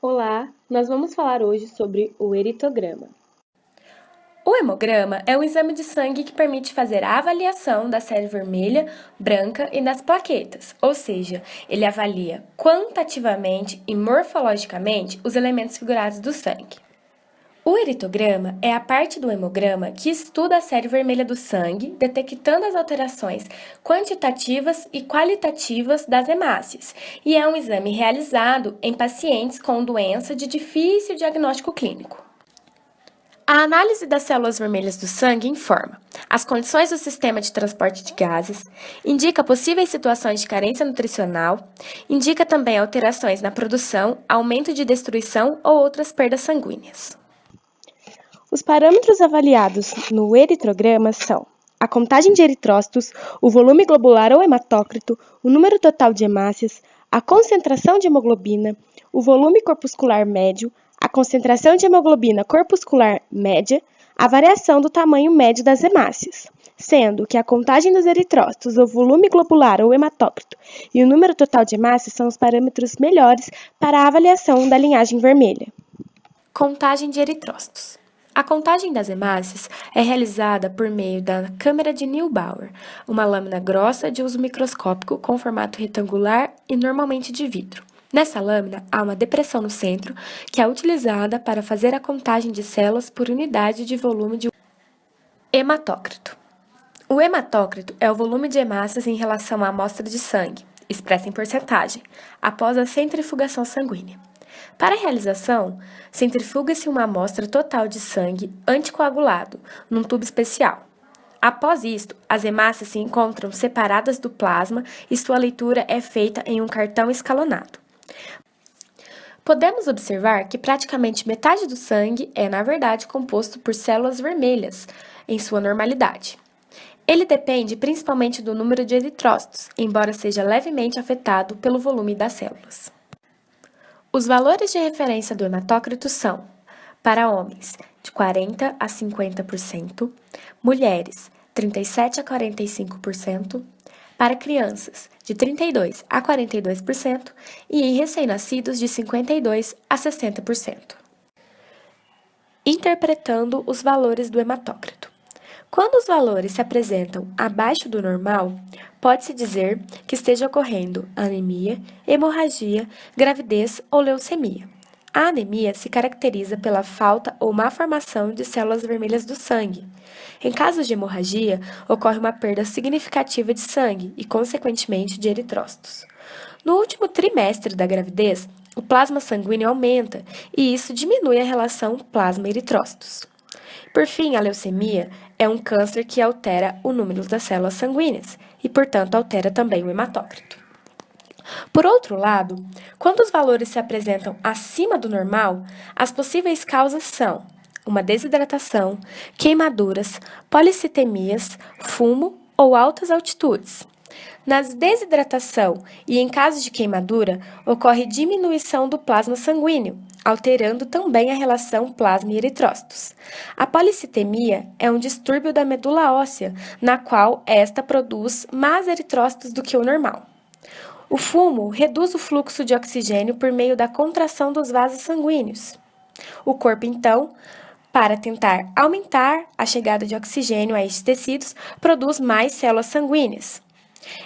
Olá, nós vamos falar hoje sobre o eritograma. O hemograma é um exame de sangue que permite fazer a avaliação da série vermelha, branca e das plaquetas, ou seja, ele avalia quantitativamente e morfologicamente os elementos figurados do sangue. O eritograma é a parte do hemograma que estuda a série vermelha do sangue, detectando as alterações quantitativas e qualitativas das hemácias, e é um exame realizado em pacientes com doença de difícil diagnóstico clínico. A análise das células vermelhas do sangue informa as condições do sistema de transporte de gases, indica possíveis situações de carência nutricional, indica também alterações na produção, aumento de destruição ou outras perdas sanguíneas. Os parâmetros avaliados no eritrograma são a contagem de eritrócitos, o volume globular ou hematócrito, o número total de hemácias, a concentração de hemoglobina, o volume corpuscular médio, a concentração de hemoglobina corpuscular média, a variação do tamanho médio das hemácias, sendo que a contagem dos eritrócitos, o volume globular ou hematócrito e o número total de hemácias são os parâmetros melhores para a avaliação da linhagem vermelha. Contagem de eritrócitos. A contagem das hemácias é realizada por meio da câmara de Neubauer, uma lâmina grossa de uso microscópico com formato retangular e normalmente de vidro. Nessa lâmina, há uma depressão no centro, que é utilizada para fazer a contagem de células por unidade de volume de hematócrito. O hematócrito é o volume de hemácias em relação à amostra de sangue, expressa em porcentagem, após a centrifugação sanguínea. Para a realização, centrifuga-se uma amostra total de sangue anticoagulado, num tubo especial. Após isto, as hemácias se encontram separadas do plasma e sua leitura é feita em um cartão escalonado. Podemos observar que praticamente metade do sangue é, na verdade, composto por células vermelhas, em sua normalidade. Ele depende principalmente do número de eritrócitos, embora seja levemente afetado pelo volume das células. Os valores de referência do hematócrito são, para homens, de 40% a 50%, mulheres, 37% a 45%, para crianças, de 32% a 42% e em recém-nascidos, de 52% a 60%. Interpretando os valores do hematócrito. Quando os valores se apresentam abaixo do normal, pode-se dizer que esteja ocorrendo anemia, hemorragia, gravidez ou leucemia. A anemia se caracteriza pela falta ou má formação de células vermelhas do sangue. Em casos de hemorragia, ocorre uma perda significativa de sangue e, consequentemente, de eritrócitos. No último trimestre da gravidez, o plasma sanguíneo aumenta e isso diminui a relação plasma-eritrócitos. Por fim, a leucemia é um câncer que altera o número das células sanguíneas e, portanto, altera também o hematócrito. Por outro lado, quando os valores se apresentam acima do normal, as possíveis causas são uma desidratação, queimaduras, policitemias, fumo ou altas altitudes. Na desidratação e em caso de queimadura, ocorre diminuição do plasma sanguíneo, alterando também a relação plasma e eritrócitos. A policitemia é um distúrbio da medula óssea, na qual esta produz mais eritrócitos do que o normal. O fumo reduz o fluxo de oxigênio por meio da contração dos vasos sanguíneos. O corpo, então, para tentar aumentar a chegada de oxigênio a estes tecidos, produz mais células sanguíneas.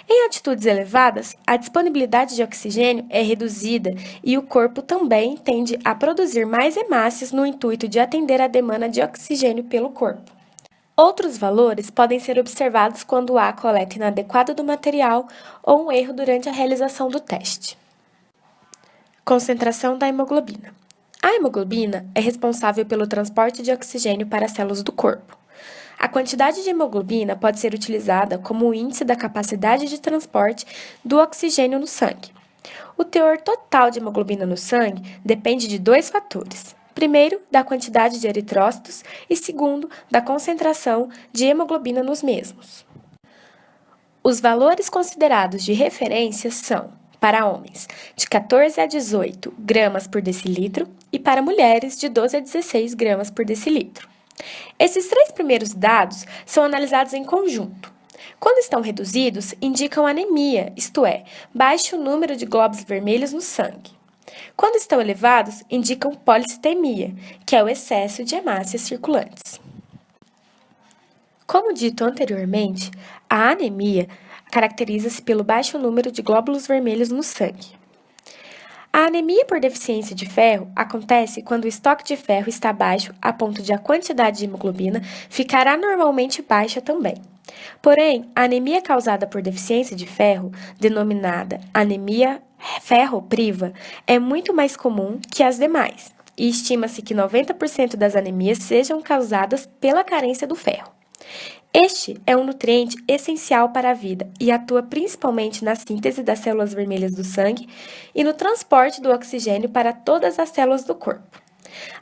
Em altitudes elevadas, a disponibilidade de oxigênio é reduzida e o corpo também tende a produzir mais hemácias no intuito de atender à demanda de oxigênio pelo corpo. Outros valores podem ser observados quando há coleta inadequada do material ou um erro durante a realização do teste. Concentração da hemoglobina. A hemoglobina é responsável pelo transporte de oxigênio para as células do corpo. A quantidade de hemoglobina pode ser utilizada como o índice da capacidade de transporte do oxigênio no sangue. O teor total de hemoglobina no sangue depende de dois fatores. Primeiro, da quantidade de eritrócitos e segundo, da concentração de hemoglobina nos mesmos. Os valores considerados de referência são, para homens, de 14 a 18 gramas por decilitro e para mulheres, de 12 a 16 gramas por decilitro. Esses três primeiros dados são analisados em conjunto. Quando estão reduzidos, indicam anemia, isto é, baixo número de glóbulos vermelhos no sangue. Quando estão elevados, indicam policitemia, que é o excesso de hemácias circulantes. Como dito anteriormente, a anemia caracteriza-se pelo baixo número de glóbulos vermelhos no sangue. A anemia por deficiência de ferro acontece quando o estoque de ferro está baixo a ponto de a quantidade de hemoglobina ficar anormalmente baixa também. Porém, a anemia causada por deficiência de ferro, denominada anemia ferropriva, é muito mais comum que as demais, e estima-se que 90% das anemias sejam causadas pela carência do ferro. Este é um nutriente essencial para a vida e atua principalmente na síntese das células vermelhas do sangue e no transporte do oxigênio para todas as células do corpo.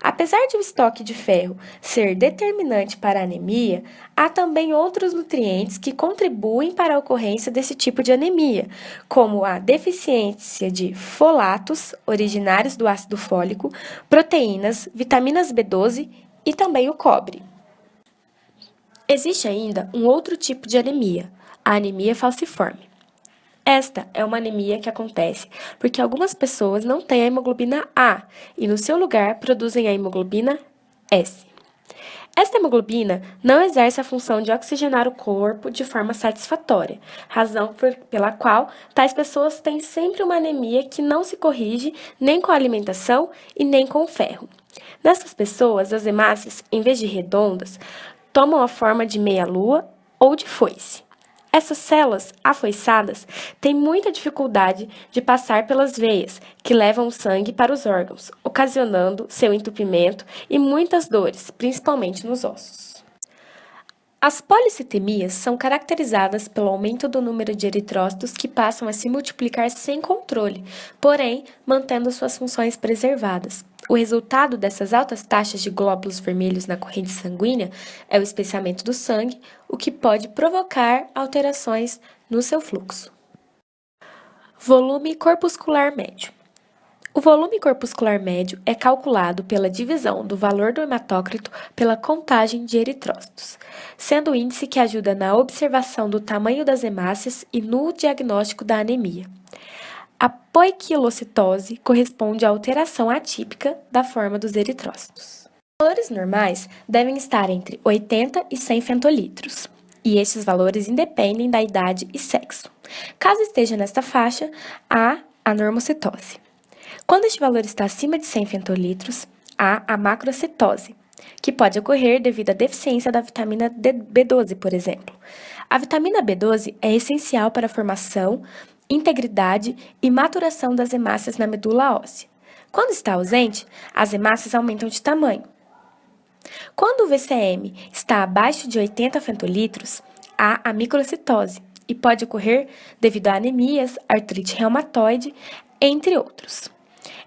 Apesar de o estoque de ferro ser determinante para a anemia, há também outros nutrientes que contribuem para a ocorrência desse tipo de anemia, como a deficiência de folatos, originários do ácido fólico, proteínas, vitaminas B12 e também o cobre. Existe ainda um outro tipo de anemia, a anemia falciforme. Esta é uma anemia que acontece porque algumas pessoas não têm a hemoglobina A e, no seu lugar, produzem a hemoglobina S. Esta hemoglobina não exerce a função de oxigenar o corpo de forma satisfatória, razão pela qual tais pessoas têm sempre uma anemia que não se corrige nem com a alimentação e nem com o ferro. Nessas pessoas, as hemácias, em vez de redondas, tomam a forma de meia-lua ou de foice. Essas células afoiçadas têm muita dificuldade de passar pelas veias, que levam o sangue para os órgãos, ocasionando seu entupimento e muitas dores, principalmente nos ossos. As policitemias são caracterizadas pelo aumento do número de eritrócitos que passam a se multiplicar sem controle, porém mantendo suas funções preservadas. O resultado dessas altas taxas de glóbulos vermelhos na corrente sanguínea é o espessamento do sangue, o que pode provocar alterações no seu fluxo. Volume corpuscular médio. O volume corpuscular médio é calculado pela divisão do valor do hematócrito pela contagem de eritrócitos, sendo o índice que ajuda na observação do tamanho das hemácias e no diagnóstico da anemia. A poiquilocitose corresponde à alteração atípica da forma dos eritrócitos. Os valores normais devem estar entre 80 e 100 fentolitros, e estes valores independem da idade e sexo. Caso esteja nesta faixa, há a normocitose. Quando este valor está acima de 100 fentolitros, há a macrocitose, que pode ocorrer devido à deficiência da vitamina B12, por exemplo. A vitamina B12 é essencial para a formação, integridade e maturação das hemácias na medula óssea. Quando está ausente, as hemácias aumentam de tamanho. Quando o VCM está abaixo de 80 fentolitros, há a microcitose e pode ocorrer devido a anemias, artrite reumatoide, entre outros.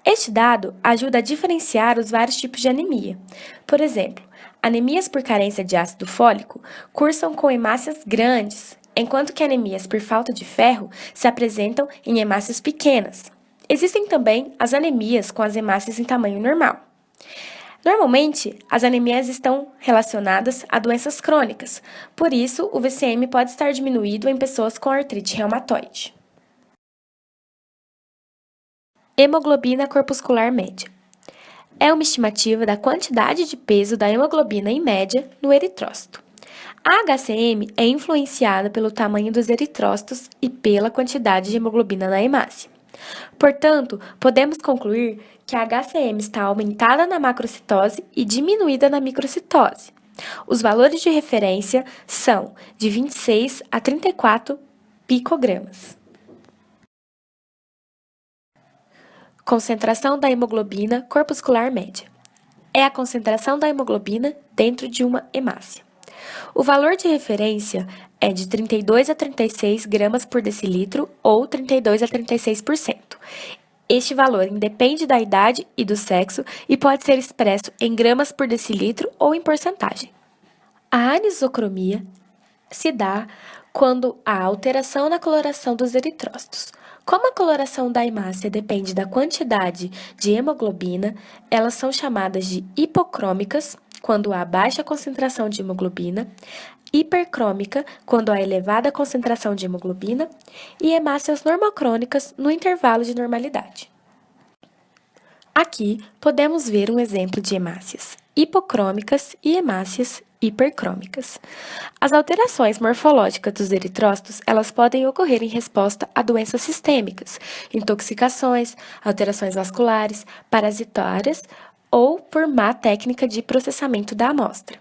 Este dado ajuda a diferenciar os vários tipos de anemia. Por exemplo, anemias por carência de ácido fólico cursam com hemácias grandes, enquanto que anemias por falta de ferro se apresentam em hemácias pequenas. Existem também as anemias com as hemácias em tamanho normal. Normalmente, as anemias estão relacionadas a doenças crônicas, por isso o VCM pode estar diminuído em pessoas com artrite reumatoide. Hemoglobina corpuscular média. É uma estimativa da quantidade de peso da hemoglobina em média no eritrócito. A HCM é influenciada pelo tamanho dos eritrócitos e pela quantidade de hemoglobina na hemácia. Portanto, podemos concluir que a HCM está aumentada na macrocitose e diminuída na microcitose. Os valores de referência são de 26 a 34 picogramas. Concentração da hemoglobina corpuscular média. É a concentração da hemoglobina dentro de uma hemácia. O valor de referência é de 32 a 36 gramas por decilitro ou 32 a 36%. Este valor independe da idade e do sexo e pode ser expresso em gramas por decilitro ou em porcentagem. A anisocromia se dá quando há alteração na coloração dos eritrócitos. Como a coloração da hemácia depende da quantidade de hemoglobina, elas são chamadas de hipocrômicas quando há baixa concentração de hemoglobina, hipercrômica quando há elevada concentração de hemoglobina e hemácias normocrônicas no intervalo de normalidade. Aqui podemos ver um exemplo de hemácias hipocrômicas e hemácias hipercrômicas. As alterações morfológicas dos eritrócitos, elas podem ocorrer em resposta a doenças sistêmicas, intoxicações, alterações vasculares, parasitárias ou por má técnica de processamento da amostra.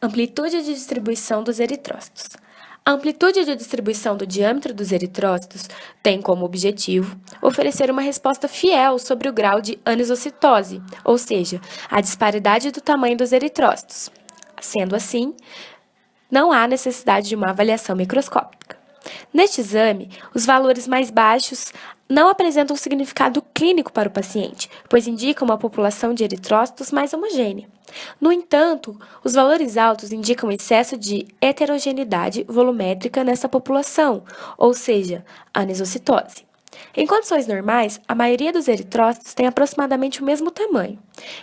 Amplitude de distribuição dos eritrócitos. A amplitude de distribuição do diâmetro dos eritrócitos tem como objetivo oferecer uma resposta fiel sobre o grau de anisocitose, ou seja, a disparidade do tamanho dos eritrócitos. Sendo assim, não há necessidade de uma avaliação microscópica. Neste exame, os valores mais baixos não apresentam significado clínico para o paciente, pois indicam uma população de eritrócitos mais homogênea. No entanto, os valores altos indicam excesso de heterogeneidade volumétrica nessa população, ou seja, anisocitose. Em condições normais, a maioria dos eritrócitos tem aproximadamente o mesmo tamanho,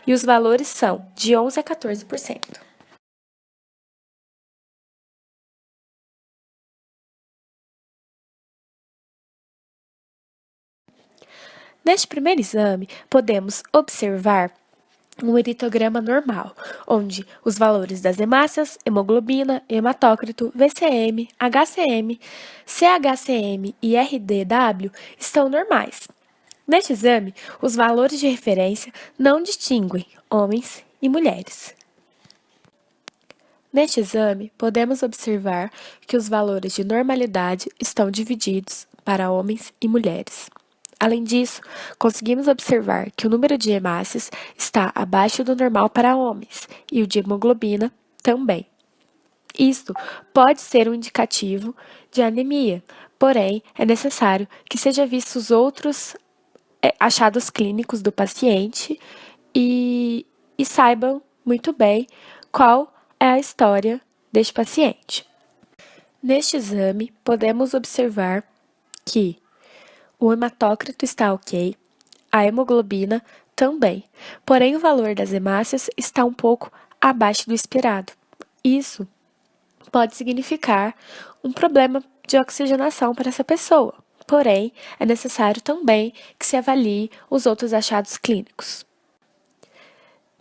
e os valores são de 11 a 14%. Neste primeiro exame, podemos observar um eritograma normal, onde os valores das hemácias, hemoglobina, hematócrito, VCM, HCM, CHCM e RDW estão normais. Neste exame, os valores de referência não distinguem homens e mulheres. Neste exame, podemos observar que os valores de normalidade estão divididos para homens e mulheres. Além disso, conseguimos observar que o número de hemácias está abaixo do normal para homens e o de hemoglobina também. Isto pode ser um indicativo de anemia, porém é necessário que seja vistos os outros achados clínicos do paciente e saibam muito bem qual é a história deste paciente. Neste exame, podemos observar que o hematócrito está ok, a hemoglobina também, porém o valor das hemácias está um pouco abaixo do esperado. Isso pode significar um problema de oxigenação para essa pessoa, porém é necessário também que se avalie os outros achados clínicos.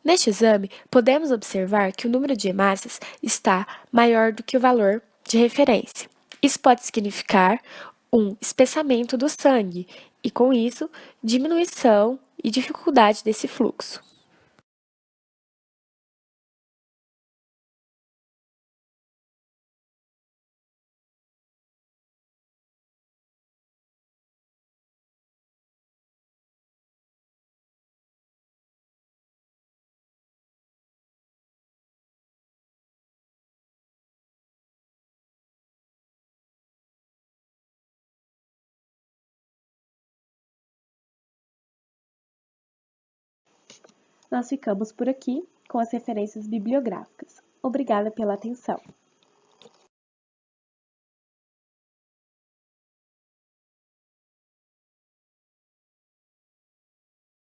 Neste exame, podemos observar que o número de hemácias está maior do que o valor de referência. Isso pode significar um espessamento do sangue e, com isso, diminuição e dificuldade desse fluxo. Nós ficamos por aqui com as referências bibliográficas. Obrigada pela atenção.